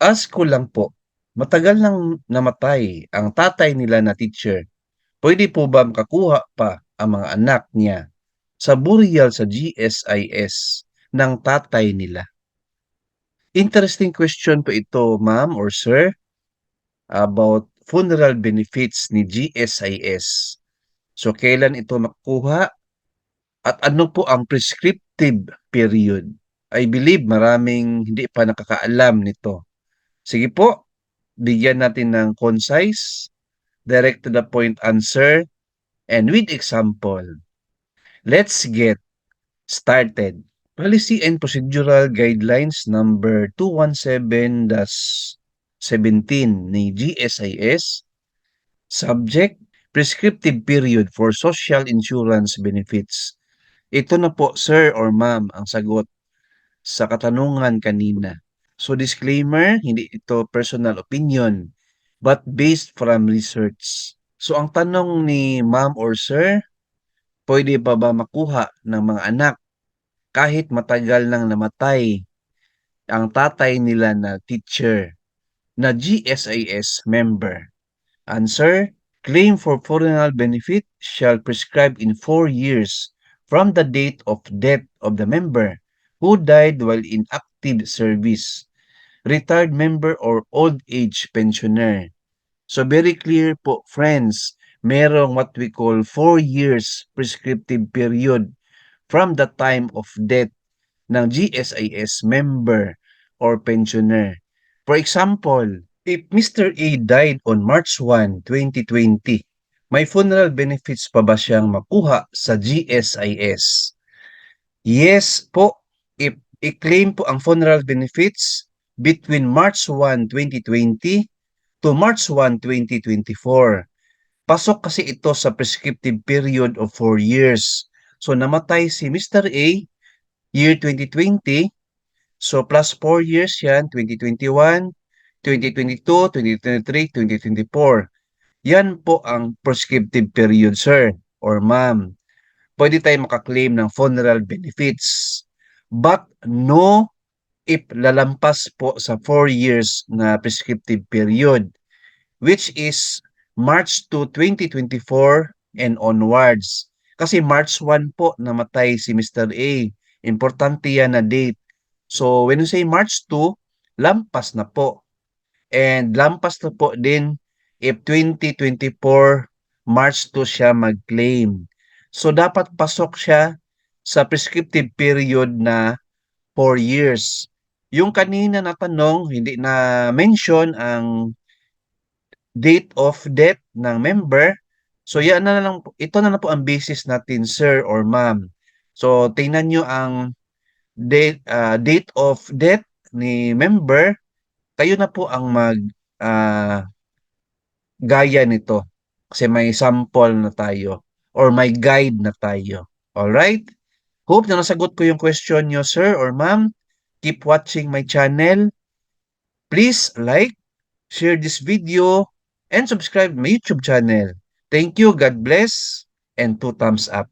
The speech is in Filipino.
Ask ko lang po, matagal nang namatay ang tatay nila na teacher. Pwede po ba makakuha pa ang mga anak niya sa burial sa GSIS ng tatay nila? Interesting question po ito, ma'am or sir, about funeral benefits ni GSIS. So, kailan ito makukuha at ano po ang prescriptive period? I believe maraming hindi pa nakakaalam nito. Sige po, bigyan natin ng concise, direct to the point answer, and with example. Let's get started. Policy and Procedural Guidelines number 217-17 ni GSIS. Subject, prescriptive period for social insurance benefits. Ito na po, sir or ma'am, ang sagot sa katanungan kanina. So disclaimer, hindi ito personal opinion, but based from research. So ang tanong ni ma'am or sir, pwede pa ba makuha ng mga anak kahit matagal nang namatay ang tatay nila na teacher na GSIS member? Answer, claim for funeral benefit shall prescribe in 4 years from the date of death of the member who died while in active service, retired member or old age pensioner. So very clear po, friends, merong what we call 4 years prescriptive period from the time of death ng GSIS member or pensioner. For example, if Mr. A died on March 1, 2020, may funeral benefits pa ba siyang makuha sa GSIS? Yes po, if i-claim po ang funeral benefits between March 1, 2020 to March 1, 2024. Pasok kasi ito sa prescriptive period of 4 years. So namatay si Mr. A year 2020, so plus 4 years yan, 2021, 2022, 2023, 2024. Yan po ang prescriptive period, sir or ma'am. Pwede tayo makaklaim ng funeral benefits. But no if lalampas po sa 4 years na prescriptive period, which is March 2, 2024 and onwards. Kasi March 1 po namatay si Mr. A. Importante yan na date. So when you say March 2, lampas na po. And lampas na po din if 2024 March 2 siya mag-claim. So dapat pasok siya sa prescriptive period na 4 years. Yung kanina na tanong, hindi na mention ang date of death ng member. So yan na lang, ito na lang po ang basis natin, sir or ma'am. So tingnan nyo ang date of death ni member, kayo na po ang mag ah, gaya nito. Kasi may sample na tayo or may guide na tayo. Alright? Hope na nasagot ko yung question nyo, sir or ma'am. Keep watching my channel. Please like, share this video, and subscribe my YouTube channel. Thank you, God bless, and 2 thumbs up.